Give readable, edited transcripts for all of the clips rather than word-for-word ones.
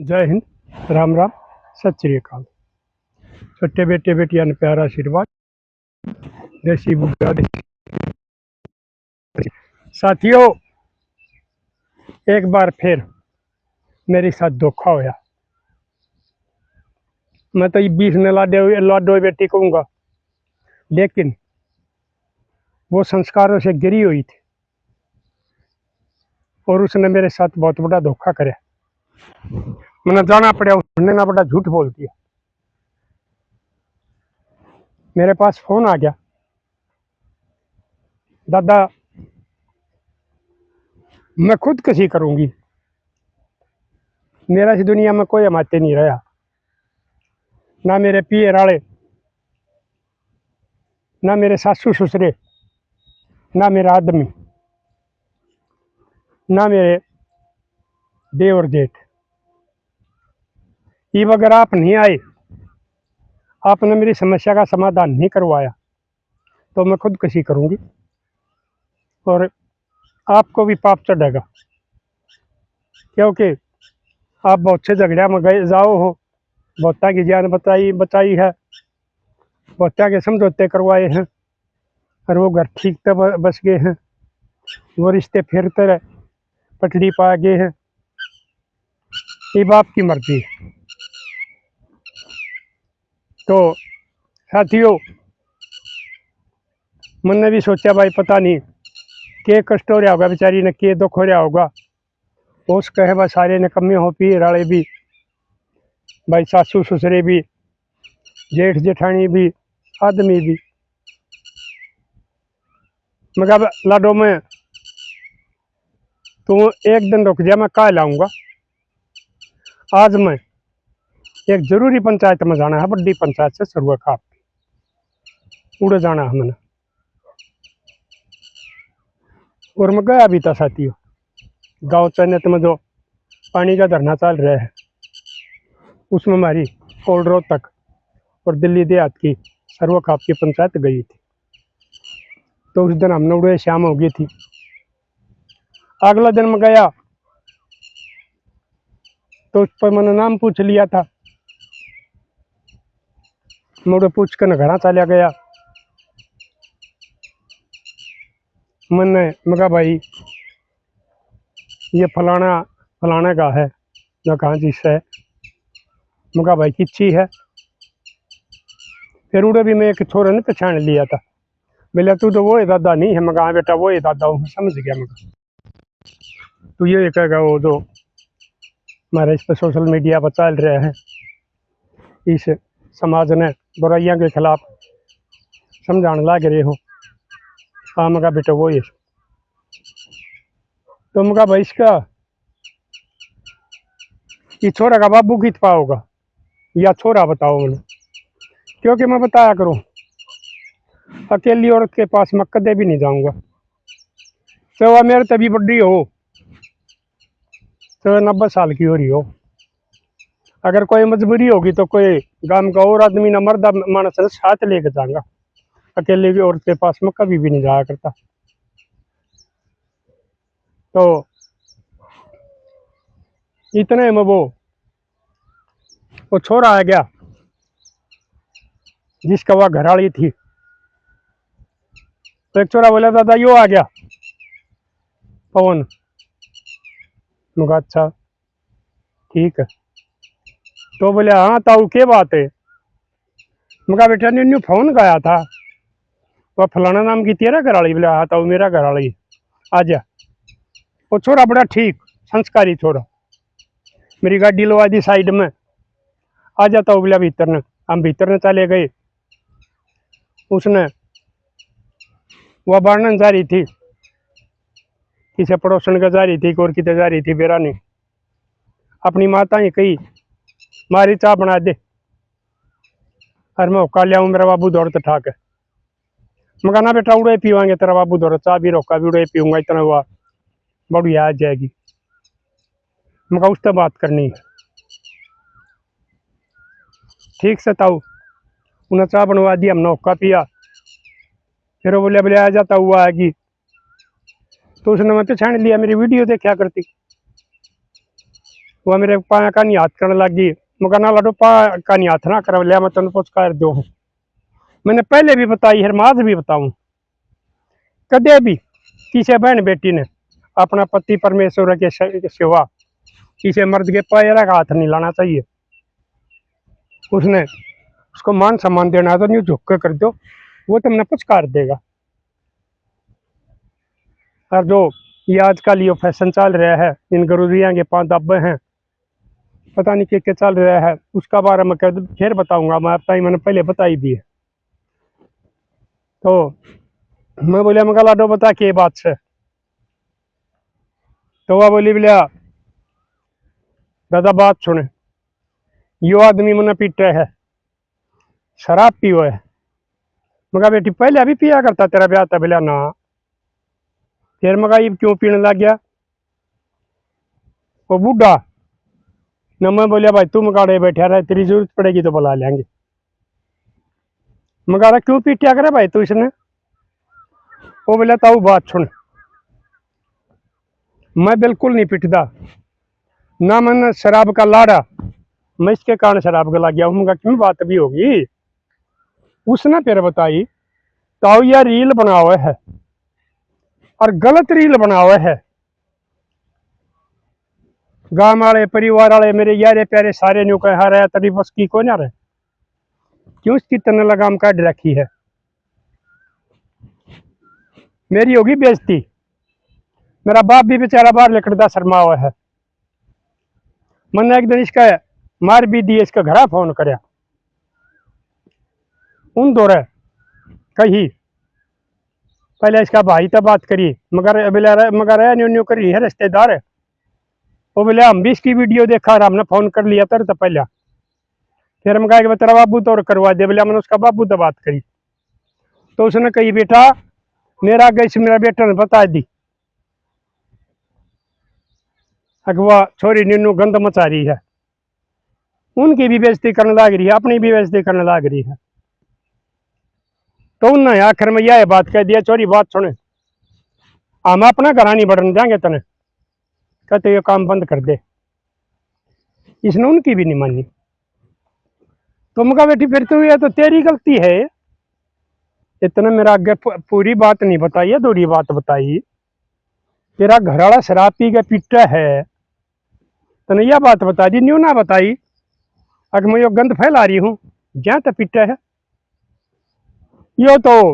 जय हिंद, राम राम, सत श्री अकाल। छोटे बेटे बेटियां ने प्यारा आशीर्वाद। देसी बुग्गा देसी। साथियों, एक बार फिर मेरे साथ धोखा होया। मैं तो 20 ने लाडो बेटी कहूँगा, लेकिन वो संस्कारों से गिरी हुई थी और उसने मेरे साथ बहुत बड़ा धोखा करे। मैंने जाना पड़ा, उसने ना बड़ा झूठ बोल दिया। मेरे पास फोन आ गया, दादा मैं खुदकुशी करूंगी, मेरा इस दुनिया में कोई हमाते नहीं रहा, ना मेरे पिए राड़े, ना मेरे सासू ससुरे, ना मेरा आदमी, ना मेरे देवर जेठ। ये अगर आप नहीं आए, आपने मेरी समस्या का समाधान नहीं करवाया, तो मैं खुदकुशी करूंगी और आपको भी पाप चढ़ेगा, क्योंकि आप बहुत से झगड़िया में गए जाओ हो, बहुता की जान बचाई है, बहुता के समझौते करवाए हैं और वो घर ठीक तो बस गए हैं, वो रिश्ते फिर तरह पटड़ी पा गए हैं। ये बाप की मर्जी है। तो साथियों, मैंने भी सोचा भाई पता नहीं के कष्ट हो रहा होगा, बेचारी ने के दुख हो रहा होगा। उस कहे बस सारे ने कमी हो पी राड़े भी, भाई सासू ससुरे भी, जेठ जेठानी भी, आदमी भी। मगर लाडो में तू एक दिन रुक जा, मैं कहा लाऊंगा। आज मैं एक जरूरी पंचायत में जाना है, बड़ी पंचायत से सरुआ खाप उड़े जाना है मैंने, और मैं गया भी था साथियों। गाँव चन्नत में जो पानी का धरना चल रहा है, उसमें हमारी कोल्ड रोहतक और दिल्ली देहात की सर्व खाप की पंचायत गई थी। तो उस दिन हमने उड़े शाम हो गई थी। अगला दिन में गया तो उस पर मैंने नाम पूछ लिया था। मुड़े पूछ कर घर चला गया। मैंने मगा भाई ये फलाना फलाना का है, मैं कहाँ जिससे मगा भाई किच्छी है। फिर उड़े भी मैं एक छोरे ने पहचान लिया था, बोले तू तो वो है दादा नहीं है। मगा हाँ बेटा वो है दादा हूँ, समझ गया। मगा तू ये कहेगा वो जो हमारे इस पर सोशल मीडिया पर चल रहे हैं, इस समाज ने बुराइयां के खिलाफ समझाने लग रहे हो। हाँ मगा बेटा वो है। तो मगा भाई इसका ये छोरा का बाबू कित होगा या छोरा बताओ मैंने, क्योंकि मैं बताया करूँ अकेली औरत के पास मैं कदे भी नहीं जाऊंगा, तो वह मेरे तभी बड़ी हो, तो 90 साल की हो रही हो। अगर कोई मजबूरी होगी तो कोई गांव का और आदमी ना मर्दा मानस साथ लेके जाऊंगा, अकेले की औरत के पास मैं कभी भी नहीं जाया करता। तो इतने में वो छोरा आ गया जिसका वह घरवाली थी। तो एक छोरा बोला दादा यो आ गया पवन। मुझे अच्छा ठीक है। तो बोले हाँ ताऊ क्या बात है। मुझे बेटा ने न्यू फोन गाया था, वह फलाना नाम की तेरा घरवाली। बोले हाँ ताऊ मेरा घरवाली आ जा। वो छोरा बड़ा ठीक संस्कारी छोरा, मेरी गाड़ी लवा दी साइड में, आ जाता हूँ बोला भीतर ने। हम भीतर ने चले गए। उसने वह वर्णन जा रही थी, किसी पड़ोसन का जा रही थी और कितने जा रही थी बेरा ने अपनी माता ही कही मारी चाह बना दे। और मैं होका लिया मेरा बाबू दौड़ते ठाक है। मगर ना बेटा उड़े पीवाएंगे, तेरा बाबू दौड़ चाह भी रोका भी उड़े पीऊंगा, इतना हुआ बढ़िया आ जाएगी। मगर उससे बात करनी है ठीक से ताऊ। उन्हें चाह बनवा दी, हमने होका पिया। फिर वो बोले बोले आ जाता हुआ आएगी। तो उसने मैं पहचान लिया, मेरी वीडियो देखा करती। वह मेरे पाया का नहीं हाथ करने लगी। मगर ना लाडो पा का नहीं हाथ ना कर लिया, मैं तेन पुचकार दो। मैंने पहले भी बताई है, आज भी बताऊं, कदे भी किसी बहन बेटी ने अपना पति परमेश्वर के सिवा किसी मर्द के पैर का हाथ नहीं लाना चाहिए। उसने उसको मान सम्मान देना है तो न्यू झुक के कर दो, वो तुमने पुचकार देगा। और जो ये आजकल ये फैशन चल रहा है, इन गुरुजियाँ के 5 दब्बे हैं, पता नहीं क्या चल रहा है, उसका बारे में फिर बताऊंगा। मैं अब मैंने पहले बताई भी है। तो मैं बोलिया मगर लाडो बता के बात से। तो वह बोली बोलिया दादा बात सुने, यो आदमी मैंने पीटे है, शराब पियो है। मगर बेटी पहले अभी पिया करता, तेरा ब्याह था। बोलिया ना। फिर मगर ये क्यों पीने लग गया? वो बूढ़ा न। मैं बोलिया भाई तू मगाड़े बैठा रहे, तेरी जरूरत पड़ेगी तो बुला लेंगे। मगाड़ा क्यों पीटिया करे भाई तू इसने? वो बोला ताऊ बात सुन, मैं बिल्कुल नहीं पिटदा ना, मैंने शराब का लाड़ा, मैं इसके कारण शराब का लग गया हूँ। क्यों बात भी होगी? उसने फिर बताई ताऊ यह रील बना हुआ है और गलत रील बना हुआ है। गांव वाले परिवार वाले मेरे यारे प्यारे सारे न्यू कह रहे तभी बस की को ना रहे, क्यों इसकी तन लगाम काट रखी है। मेरी होगी बेइज्जती। मेरा बाप भी बेचारा बाहर लिखता शर्मा हुआ है। मैंने एक दिन इसका मार भी दी, इसका घरा फोन करया उन दौरे कही। पहले इसका भाई तो बात करी, मगर न्यू न्यू करी है रिश्तेदार। वो बोले हम भी इसकी वीडियो देखा और हमने फोन कर लिया तो पहले। फिर हम कहा कि तेरा बाबू तो करवा दे। बोले मैंने उसका बाबू तो बात करी। तो उसने कही बेटा मेरा गैस मेरा बेटा ने बता दी, अगवा छोरी नीनू गंद मचा रही है, उनकी भी बेइज्जती करने लग रही है, अपनी भी बेइज्जती करने लग रही है। तो उन्होंने आखिर में यह बात कह दिया, चोरी बात सुने, हम अपना घर नहीं बढ़ने देंगे तने, कहते ये काम बंद कर दे। इसने उनकी भी नहीं मानी। तो मुझे बेटी फिर तो ये तो तेरी गलती है, इतना मेरा आगे पूरी बात नहीं बताई, अधूरी बात बताई। तेरा घर वाला शराब पी के पीटा है, तने यह बात बता दी, न्यू ना बताई। अगर मैं यो गंद फैला रही हूँ जहाँ तक पीटा है। यो तो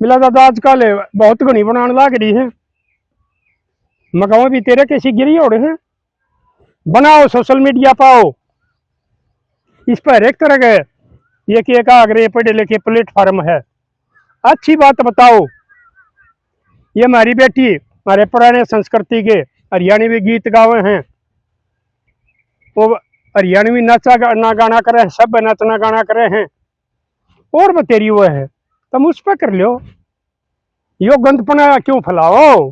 मिला दादा आजकल बहुत घनी बनाने लग रही है, मगाओ भी तेरे कैसी गिरी हो रहे हैं। बनाओ सोशल मीडिया पाओ, इस पर एक तरह के ये का अगर पढ़े लिखे प्लेटफॉर्म है, अच्छी बात बताओ। ये हमारी बेटी हमारे पुराने संस्कृति के हरियाणवी गीत गावे हैं, वो हरियाणवी नाचा ना गाना करे, सब नचना गाना करे हैं, और बतेरी वो है तुम उस पर कर लो। यो गंदपना क्यों फैलाओ?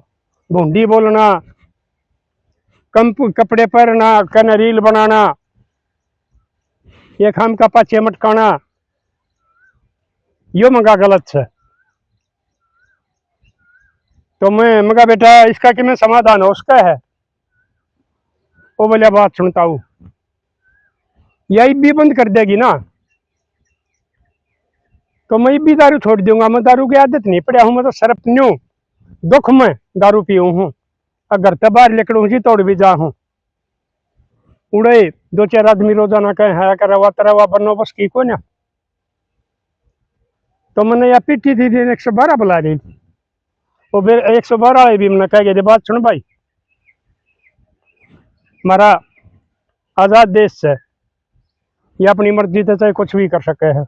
भूंडी बोलना, कम कपड़े पहनना, कन रील बनाना, एक हम का पाचे मटकाना, यो मंगा गलत है। तो मैं मगा बेटा इसका कि मैं समाधान हो उसका है। वो बोलिया बात सुनता हूँ, यही भी बंद कर देगी ना तो मैं भी दारू छोड़ दूंगा। मैं दारू की आदत नहीं पड़ा हूँ, मैं तो सिर्फ न्यू दुख में दारू पीऊ हूँ। अगर तो बाहर निकलू जी तोड़ भी जा हूँ, उड़े 2-4 आदमी रोजाना कहे है करवा तरवा बनो बस की को ना। तो मैंने यह पीटी थी 112 बुला रही थी, वो फिर 112 वाले भी मैंने कह गए बात सुन भाई, हमारा आजाद देश है, ये अपनी मर्जी से चाहे कुछ भी कर सके है,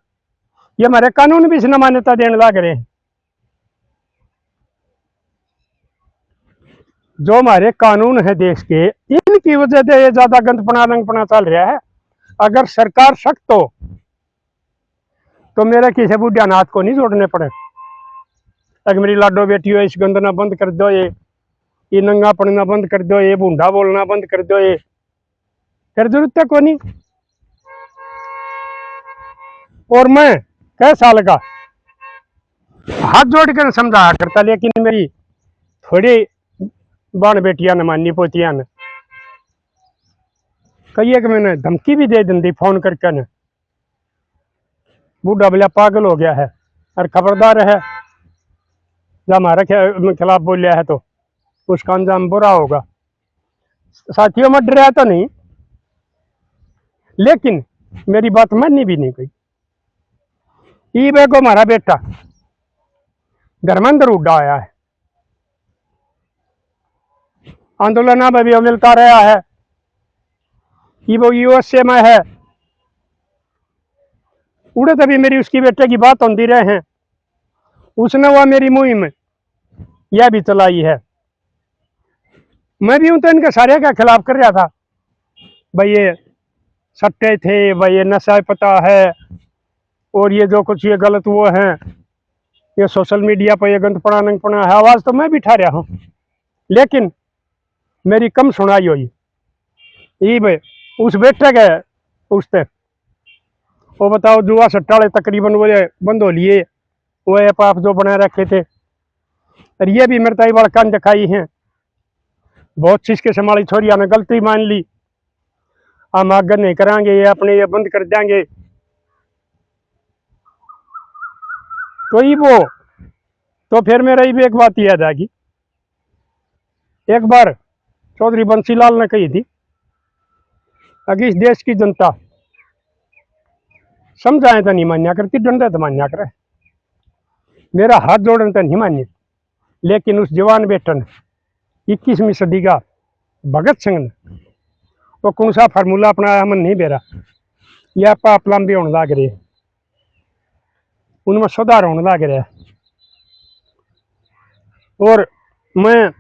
ये हमारे कानून भी इसने मान्यता देने लग रहे हैं। जो हमारे कानून है देश के, इनकी वजह से ये ज्यादा गंदपना रंगपना चल रहा है। अगर सरकार सख्त हो तो मेरे किसी बुढ़िया नाथ को नहीं जोड़ने पड़े। अगर मेरी लाडो बेटी हो, इस गंद ना बंद कर दो, ये नंगा पड़ना बंद कर दो, ये भूडा बोलना बंद कर दो, ये फिर जरूरत है को नहीं। और मैं कै साल का हाथ जोड़ कर समझा करता, लेकिन मेरी थोड़ी बाण बेटियां ने मानी, पोतियां ने कई एक मैंने धमकी भी दे दी फोन करके ने, बूढ़ा बोला पागल हो गया है और खबरदार है, जब हमारे खिलाफ बोलिया है तो उसका अंजाम बुरा होगा। साथियों में डरा तो नहीं, लेकिन मेरी बात माननी भी नहीं गई। ई बेगो हमारा बेटा घर में अंदर उड़ा आया है, आंदोलन में भी मिलता रहा है, कि वो यूएसए में है, उड़े तभी मेरी उसकी बेटे की बात होती रहे हैं, उसने वह मेरी मुहिम यह भी चलाई है। मैं भी हूं तो इनके सारे के खिलाफ कर रहा था, भाई ये सट्टे थे, भाई ये नशा पता है, और ये जो कुछ ये गलत वो है, ये सोशल मीडिया पर ये गंदपना नंगपना है, आवाज तो मैं भी उठा रहा हूँ, लेकिन मेरी कम सुनाई हुई। ये भाई उस बेटे के उससे वो बताओ जुआ सट्टा वाले तकरीबन वो बंद हो लिए, वो ऐप आप जो बना रखे थे, और ये भी मेरे ताई वाला कान दिखाई हैं, बहुत चीज के संभाली छोरिया ने गलती मान ली, हम आगे नहीं करांगे, ये अपने ये बंद कर देंगे। तो ये वो तो फिर मेरा भी एक बात याद आएगी, एक बार चौधरी बंसीलाल ने कही थी, अगर इस देश की जनता समझाए तो नहीं मान्या करती, डंडे तो मान्या करे, मेरा हाथ जोड़ने तो नहीं मान्य। लेकिन उस जवान बेटन 21वीं सदी का भगत सिंह ने वो कौन सा फार्मूला अपनाया मन नहीं बेरा, यह पाप लंबे होने लग रहे, उनमें सुधार होने लग रहा है। और मैं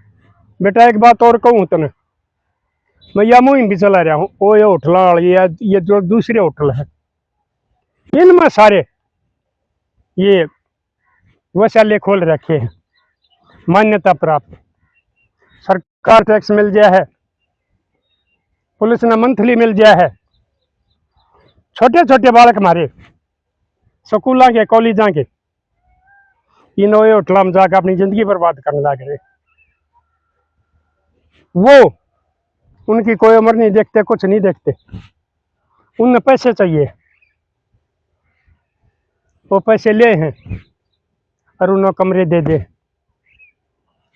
बेटा एक बात और कहूँ तो मैं यह मुहिम भी चला रहा हूँ, वो ये होटल वाली ये जो दूसरे होटल है, इनमें सारे ये वैशाल्य खोल रखे हैं, मान्यता प्राप्त, सरकार टैक्स मिल गया है, पुलिस ने मंथली मिल गया है, छोटे छोटे बालक हमारे स्कूलों के कॉलेजा के इन होटल में जाकर अपनी जिंदगी बर्बाद करने लग रहे। वो उनकी कोई उम्र नहीं देखते, कुछ नहीं देखते, उन्हें पैसे चाहिए, वो पैसे ले हैं और उन्हें कमरे दे दे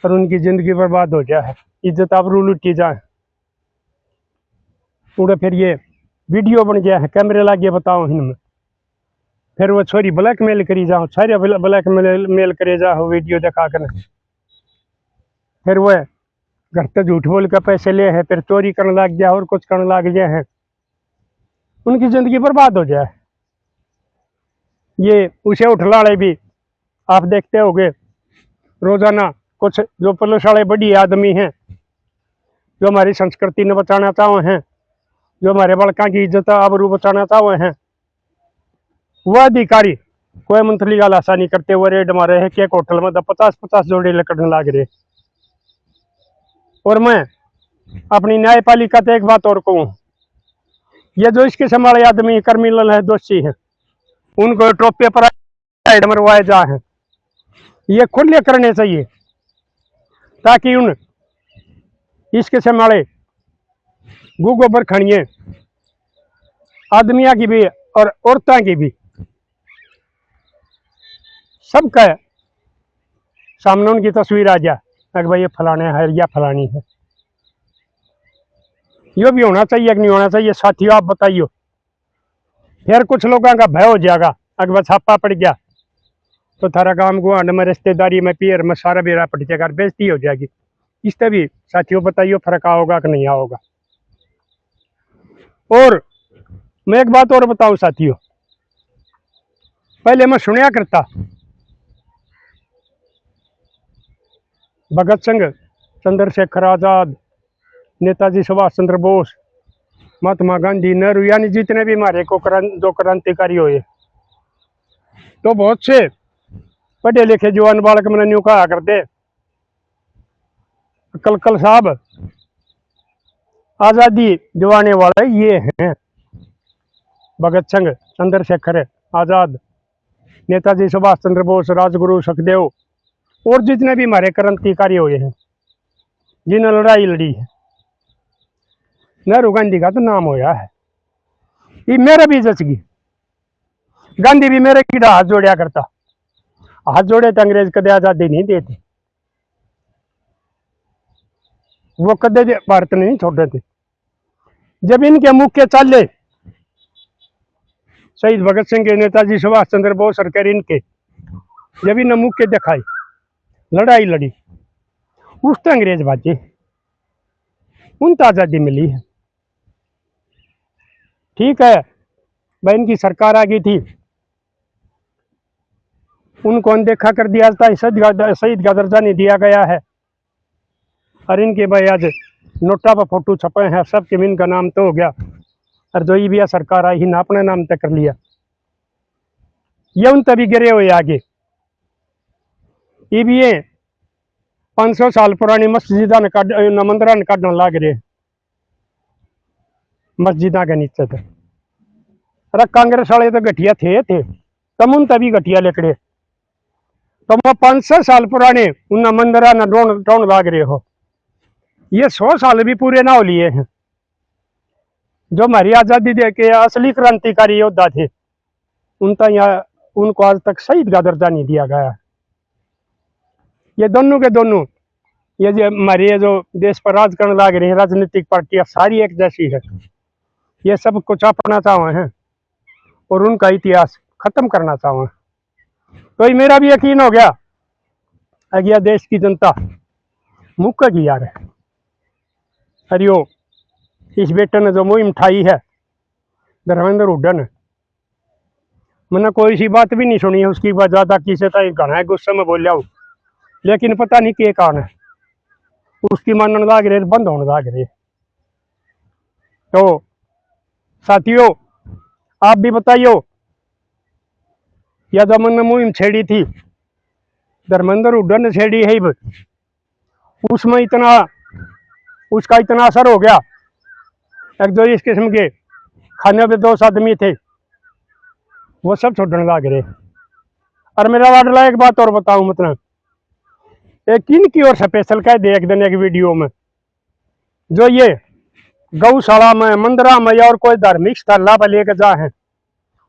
और उनकी जिंदगी बर्बाद हो जाए, इज्जत आबरू लुटी जाए। पूरे फिर ये वीडियो बन गया है, कैमरे लागे बताओ इनमें, फिर वो छोरी ब्लैकमेल करी जाओ, सारे ब्लैकमेल करे जाओ वीडियो दिखा कर, फिर वो घर से झूठ बोल कर पैसे ले हैं, फिर चोरी करने लग गया और कुछ करने लग गए हैं, उनकी जिंदगी बर्बाद हो जाए। ये उसे उठला वाले भी आप देखते होगे रोजाना, कुछ जो पुलिस वाले बड़ी आदमी हैं, जो हमारी संस्कृति ने बचाना चाहो हैं, जो हमारे बड़का की इज्जत आबरू बचाना चाहो हैं, वह अधिकारी कोई मंथली का लाशा नहीं करते, वो रेड मारे हैं कि एक होटल में 50-50 जोड़े लकड़ने लग रहे। और मैं अपनी न्यायपालिका तो एक बात और कहूँ, ये जो इसके संभाले आदमी क्रिमिनल है, दोषी है, उनको टोपे पर मरवाए जा हैं, ये खुले करने चाहिए, ताकि उन इसके संभाले गोबर खड़िए आदमिया की भी और औरतों की भी, सबका सामने उनकी तस्वीर आ जाए, अगर भाई ये फलाने है या फलानी है। यो भी होना चाहिए कि नहीं होना चाहिए साथियों, आप बताइए। फिर कुछ लोगों का भय हो जाएगा, अगर छापा पड़ गया तो थारा गांव गुआंढ में रिश्तेदारी में पियर में सारा बेरा पड़ जाएगा, बेइज्जती हो जाएगी। इससे भी साथियों बताइए फर्क आओगा कि नहीं आओगा। और मैं एक बात और बताऊं साथियों, पहले मैं सुनिया करता भगत सिंह, चंद्रशेखर आजाद, नेताजी सुभाष चंद्र बोस, महात्मा गांधी, नेहरू, यानी जितने भी हमारे को जो क्रांतिकारी हुए, तो बहुत से पढ़े लिखे जवान बालक मैंने न्यू कहा करते, कलकल साहब आजादी दिवाने वाले ये हैं भगत सिंह, चंद्रशेखर आजाद, नेताजी सुभाष चंद्र बोस, राजगुरु सुखदेव, और जितने भी हमारे क्रांतिकारी हुए हैं जिन्होंने लड़ाई लड़ी है। नेहरू गांधी का तो नाम होया है, ये मेरे भी जच गई। गांधी भी मेरे कीड़ा हाथ जोड़िया करता, हाथ जोड़े तो अंग्रेज कदे आजादी नहीं देते, वो कदे भारत ने नहीं छोड़े थे। जब इनके मुख के चाले शहीद भगत सिंह के, नेताजी सुभाष चंद्र बोस सरकार इनके जब इन मुख के दिखाई, लड़ाई लड़ी, उस तो अंग्रेज भाजे, उन तो आजादी मिली है। ठीक है भाई, इनकी सरकार आ गई थी, उनको अनदेखा कर दिया था, शहीद का दर्जा नहीं दिया गया है। और इनके भाई आज नोटा पर फोटो छपे हैं, सब के इनका नाम तो हो गया, और जो ये भी सरकार आई ना अपने नाम तय कर लिया। ये उन तभी गिरे हुए आगे, ये भी 500 साल पुरानी मस्जिदा ने मंदिर ने काटने लग रहे मस्जिदा के नीचे थे। अरे कांग्रेस वाले तो घटिया थे तम उन तभी घटिया लेकड़े, तुम 500 साल पुराने उन मंदिर न ढोंड लाग रहे हो। ये 100 साल भी पूरे ना हो लिए हैं। जो हमारी आजादी दे के असली क्रांतिकारी योद्धा थे, उनका यहाँ उनको आज तक शहीद का दर्जा नहीं दिया गया। ये दोनों के दोनों, ये जो हमारे जो देश पर राज करने लग रही है राजनीतिक पार्टियां, सारी एक जैसी है। ये सब कुछ अपना चाहे हैं और उनका इतिहास खत्म करना चाहे। तो ये मेरा भी यकीन हो गया, अगला देश की जनता मुक्का की यार है। हरिओ इस बेटे ने जो मुहिम उठाई है धर्मेंद्र हुड्डा ने, मैंने कोई सी बात भी नहीं सुनी है उसकी बात, ज्यादा किसी तरह घना गुस्से में बोलिया हूँ, लेकिन पता नहीं के कारण है उसकी मानने लाग रहे, बंद होने लाग रहे। तो साथियों आप भी बताइयो, या जो मैंने मुहिम छेड़ी थी धर्मेंद्र हुड्डा ने छेड़ी है, उसमें इतना उसका इतना असर हो गया। एक जो इस किस्म के खाने पे 2 आदमी थे वो सब छोड़ने लग रहे। और मेरा वाडला एक बात और बताऊं, मतलब एक इनकी और स्पेशल कह दे एक दिन एक वीडियो में, जो ये गौशाला में मंदिरा में और कोई धार्मिक स्थल पर लेके जा है,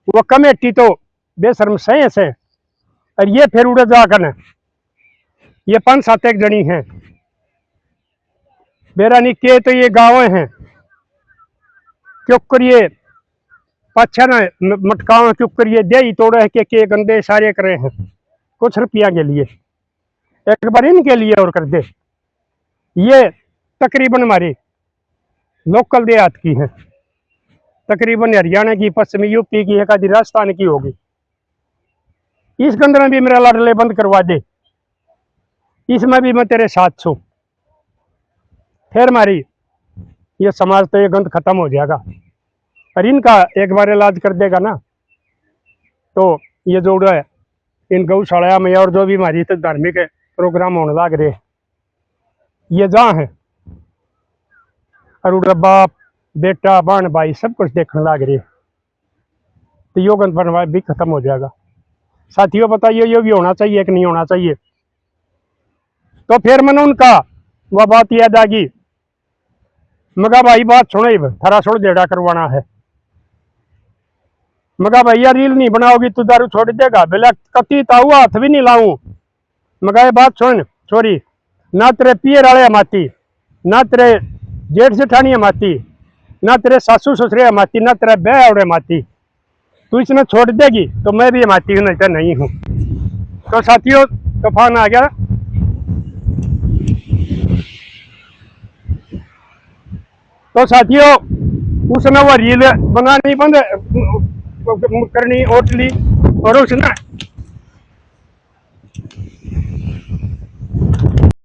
वो कमेटी तो बेशर्म सही से, और ये फिर उड़े जाकर ये 5-7 एक जनी हैं बेरानी के, तो ये गाँव हैं क्यों करिए पाछा ना मटकाव क्यों करिए दे ही तोड़े के गंदे सारे करे हैं कुछ रुपया के लिए, एक बार इनके लिए और कर दे। ये तकरीबन हमारी लोकल देहात की है, तकरीबन हरियाणा की, पश्चिमी यूपी की, एक आधी राजस्थान की होगी। इस गंदर में भी मेरा लाडले बंद करवा दे, इसमें भी मैं तेरे साथ छू, फिर हमारी ये समाज तो ये गंद खत्म हो जाएगा। और इनका एक बार इलाज कर देगा ना, तो ये जो है इन गौशाला में और जो भी हमारी तो धार्मिक प्रोग्राम होने लग रहे ये जहाँ है, और उधर बाप बेटा बहन भाई सब कुछ देखने लग रहे, तो यो गंद बनवा भी खत्म हो जाएगा। साथियों बताइए ये भी होना चाहिए कि नहीं होना चाहिए। तो फिर मैंने उनका वह बात याद आ गई, मगा भाई बात सुनो, थारा छोड़ जेड़ा करवाना है। मगा भैया रील नहीं बनाओगी तो दारू छोड़ देगा, बोला कति ताऊ हाथ भी नहीं लाऊं। मगा ये बात सुन छोरी, ना तेरे पियर वाले हमाती, ना तेरे जेठ जेठानी हमाती, ना तेरे सासू ससुरे हमाती, ना तेरा बह और हमाती, तू इसने छोड़ देगी तो मैं भी हमाती हूँ, नहीं तो नहीं हूँ। तो साथियों तूफान आ गया। तो साथियों उसने वो रील बनानी बंद करनी ओट ली, और उसने